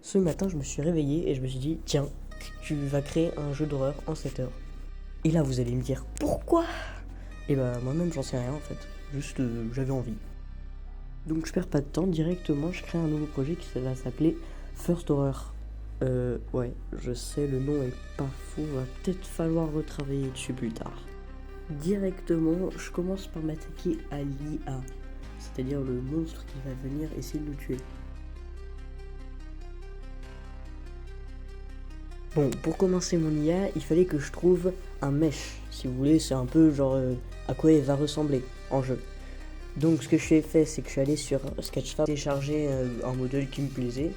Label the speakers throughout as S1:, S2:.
S1: Ce matin, je me suis réveillé et je me suis dit, tiens, tu vas créer un jeu d'horreur en 7 heures. Et là, vous allez me dire, pourquoi? Et bah, moi-même, j'en sais rien en fait. Juste, j'avais envie. Donc, je perds pas de temps, directement, je crée un nouveau projet qui va s'appeler First Horror. Ouais, je sais, le nom est pas fou, va peut-être falloir retravailler dessus plus tard. Directement, je commence par m'attaquer à l'IA, c'est-à-dire le monstre qui va venir essayer de nous tuer. Bon, pour commencer mon IA, il fallait que je trouve un mesh. Si vous voulez, c'est un peu genre à quoi il va ressembler en jeu. Donc ce que j'ai fait, c'est que je suis allé sur Sketchfab, télécharger un modèle qui me plaisait.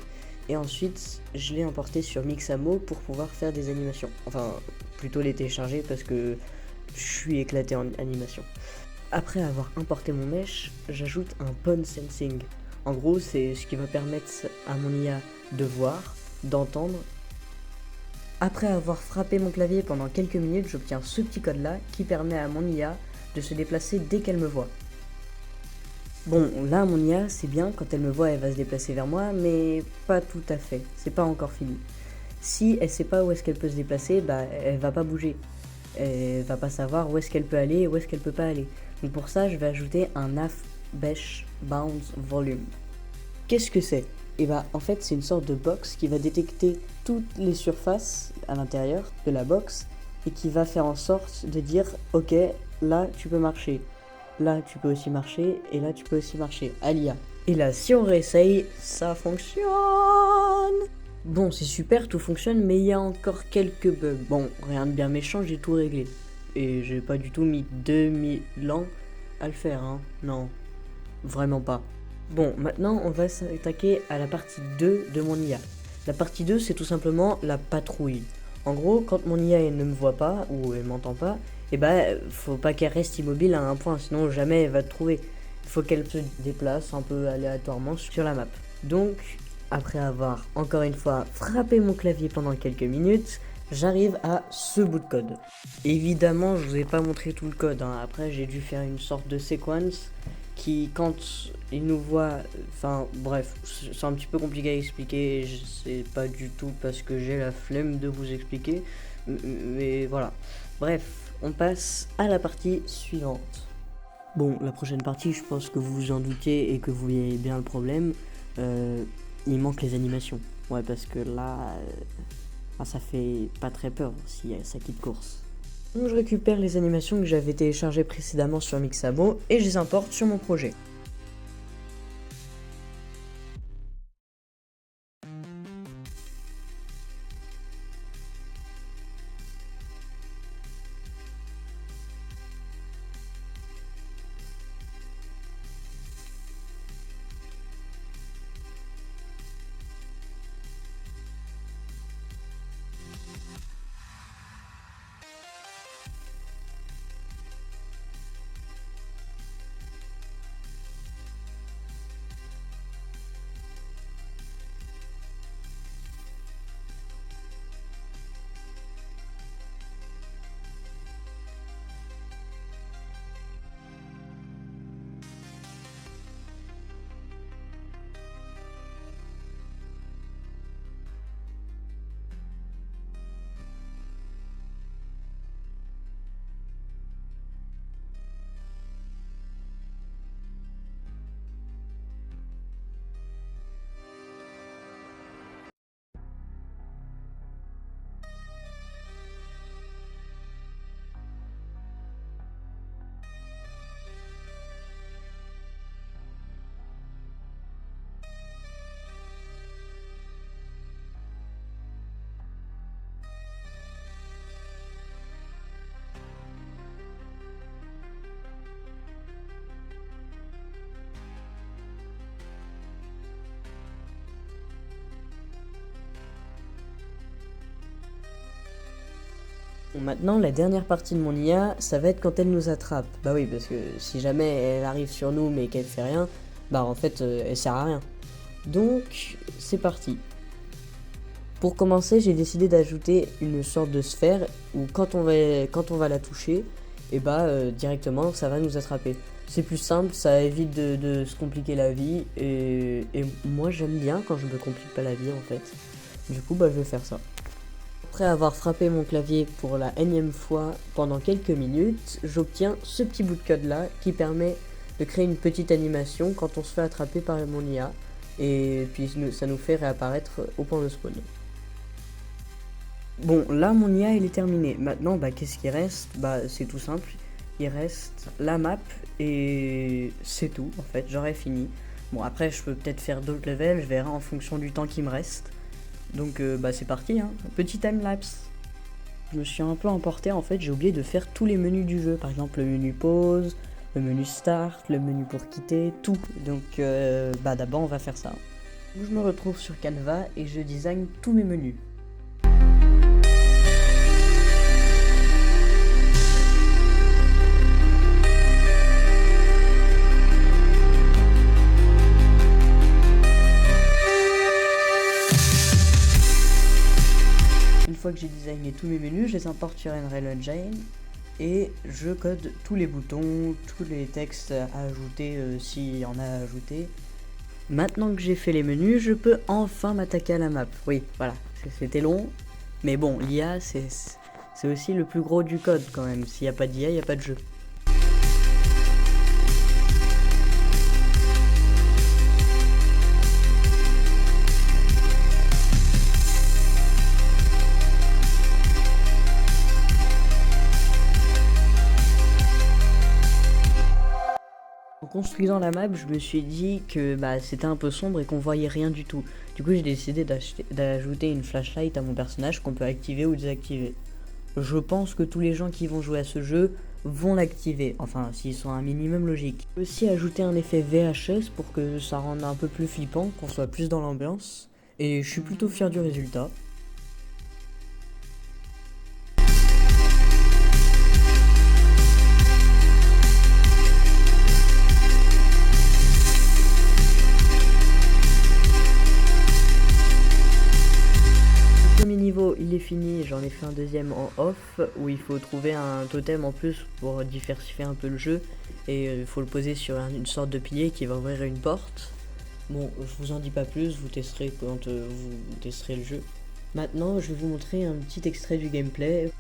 S1: Et ensuite, je l'ai importé sur Mixamo pour pouvoir faire des animations. Enfin, plutôt les télécharger parce que je suis éclaté en animation. Après avoir importé mon mesh, j'ajoute un Pone Sensing. En gros, c'est ce qui va permettre à mon IA de voir, d'entendre. Après avoir frappé mon clavier pendant quelques minutes, j'obtiens ce petit code là qui permet à mon IA de se déplacer dès qu'elle me voit. Bon, là mon IA c'est bien, quand elle me voit elle va se déplacer vers moi, mais pas tout à fait, c'est pas encore fini. Si elle sait pas où est-ce qu'elle peut se déplacer, bah elle va pas bouger. Elle va pas savoir où est-ce qu'elle peut aller et où est-ce qu'elle peut pas aller. Donc pour ça je vais ajouter un AF Mesh Bounce Volume. Qu'est-ce que c'est? Et bah en fait c'est une sorte de box qui va détecter toutes les surfaces à l'intérieur de la box et qui va faire en sorte de dire ok, là tu peux marcher, là tu peux aussi marcher et là tu peux aussi marcher à l'IA. Et là si on réessaye, ça fonctionne. Bon c'est super, tout fonctionne, mais il y a encore quelques bugs. Bon, rien de bien méchant, j'ai tout réglé. Et j'ai pas du tout mis 2000 ans à le faire, hein. Non, vraiment pas. Bon, maintenant on va s'attaquer à la partie 2 de mon IA. La partie 2 c'est tout simplement la patrouille. En gros, quand mon IA elle ne me voit pas ou elle m'entend pas, et faut pas qu'elle reste immobile à un point, sinon jamais elle va te trouver. Il faut qu'elle se déplace un peu aléatoirement sur la map. Donc, après avoir encore une fois frappé mon clavier pendant quelques minutes, j'arrive à ce bout de code. Évidemment, je vous ai pas montré tout le code, hein. Après j'ai dû faire une sorte de séquence qui, quand il nous voit, enfin bref, c'est un petit peu compliqué à expliquer, c'est pas du tout parce que j'ai la flemme de vous expliquer, mais voilà. Bref, on passe à la partie suivante. Bon, la prochaine partie, je pense que vous vous en doutez et que vous voyez bien le problème, il manque les animations. Ouais, parce que là, ça fait pas très peur si ça quitte course. Donc je récupère les animations que j'avais téléchargées précédemment sur Mixamo et je les importe sur mon projet. Bon, maintenant, la dernière partie de mon IA, ça va être quand elle nous attrape. Bah oui, parce que si jamais elle arrive sur nous mais qu'elle fait rien, bah en fait, elle sert à rien. Donc, c'est parti. Pour commencer, j'ai décidé d'ajouter une sorte de sphère où quand on va la toucher, et directement ça va nous attraper. C'est plus simple, ça évite de se compliquer la vie et moi j'aime bien quand je me complique pas la vie en fait. Du coup je vais faire ça. Après avoir frappé mon clavier pour la énième fois pendant quelques minutes, j'obtiens ce petit bout de code là qui permet de créer une petite animation quand on se fait attraper par mon IA et puis ça nous fait réapparaître au point de spawn. Bon, là mon IA il est terminé. Maintenant qu'est-ce qui reste? C'est tout simple. Il reste la map et c'est tout en fait, j'aurais fini. Bon après je peux peut-être faire d'autres levels, je verrai en fonction du temps qui me reste. Donc c'est parti hein, petit timelapse. Je me suis un peu emporté en fait, j'ai oublié de faire tous les menus du jeu. Par exemple le menu pause, le menu start, le menu pour quitter, tout. Donc d'abord on va faire ça. Je me retrouve sur Canva et je design tous mes menus. Une fois que j'ai designé tous mes menus, je les importe sur Unreal Engine et je code tous les boutons, tous les textes à ajouter s'il y en a à ajouter. Maintenant que j'ai fait les menus, je peux enfin m'attaquer à la map. Oui, voilà, c'était long, mais bon, l'IA c'est aussi le plus gros du code quand même. S'il n'y a pas d'IA, il n'y a pas de jeu. En construisant la map, je me suis dit que c'était un peu sombre et qu'on voyait rien du tout. Du coup, j'ai décidé d'ajouter une flashlight à mon personnage qu'on peut activer ou désactiver. Je pense que tous les gens qui vont jouer à ce jeu vont l'activer, enfin s'ils sont un minimum logiques. J'ai aussi ajouté un effet VHS pour que ça rende un peu plus flippant, qu'on soit plus dans l'ambiance. Et je suis plutôt fier du résultat. Il est fini, j'en ai fait un deuxième en off où il faut trouver un totem en plus pour diversifier un peu le jeu et il faut le poser sur une sorte de pilier qui va ouvrir une porte. Bon, je vous en dis pas plus, vous testerez quand vous testerez le jeu. Maintenant, je vais vous montrer un petit extrait du gameplay.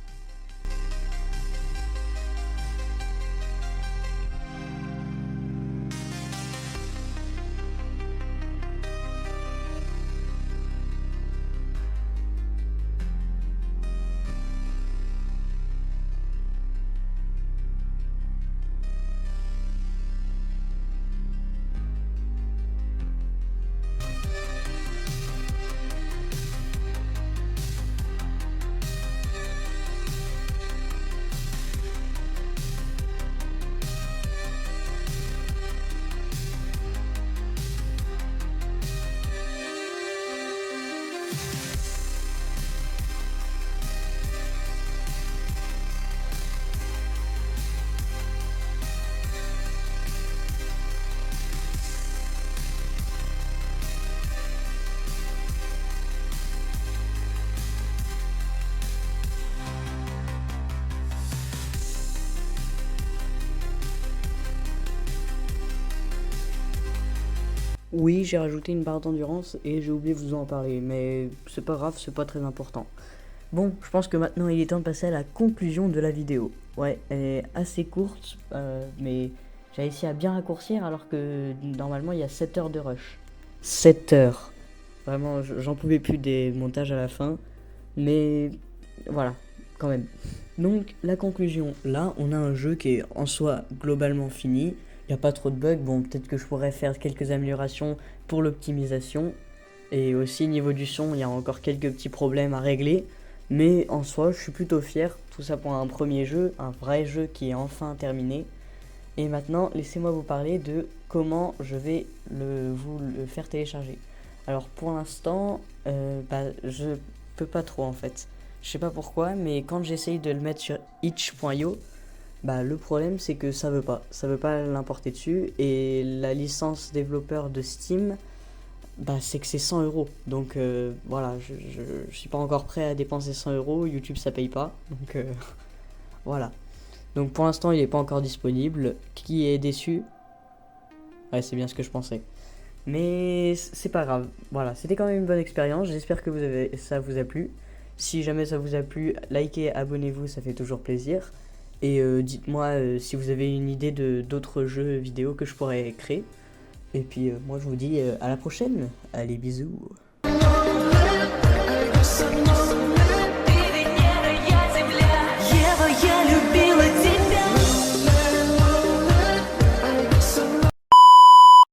S1: Oui, j'ai rajouté une barre d'endurance et j'ai oublié de vous en parler, mais c'est pas grave, c'est pas très important. Bon, je pense que maintenant il est temps de passer à la conclusion de la vidéo. Ouais, elle est assez courte, mais j'ai réussi à bien raccourcir alors que normalement il y a 7 heures de rush. 7 heures. Vraiment, j'en pouvais plus des montages à la fin, mais voilà, quand même. Donc la conclusion, là on a un jeu qui est en soi globalement fini. Il n'y a pas trop de bugs, bon peut-être que je pourrais faire quelques améliorations pour l'optimisation. Et aussi niveau du son, il y a encore quelques petits problèmes à régler. Mais en soi, je suis plutôt fier, tout ça pour un premier jeu, un vrai jeu qui est enfin terminé. Et maintenant, laissez-moi vous parler de comment je vais vous le faire télécharger. Alors pour l'instant, je peux pas trop en fait. Je sais pas pourquoi, mais quand j'essaye de le mettre sur itch.io, le problème c'est que ça veut pas l'importer dessus, et la licence développeur de Steam, c'est que c'est 100 €. Donc voilà, je suis pas encore prêt à dépenser 100 €, YouTube ça paye pas, donc voilà. Donc pour l'instant il n'est pas encore disponible. Qui est déçu? Ouais, c'est bien ce que je pensais. Mais c'est pas grave. Voilà, c'était quand même une bonne expérience. J'espère que ça vous a plu. Si jamais ça vous a plu, likez, abonnez-vous, ça fait toujours plaisir. Et dites-moi si vous avez une idée d'autres jeux vidéo que je pourrais créer. Et puis moi je vous dis à la prochaine. Allez, bisous.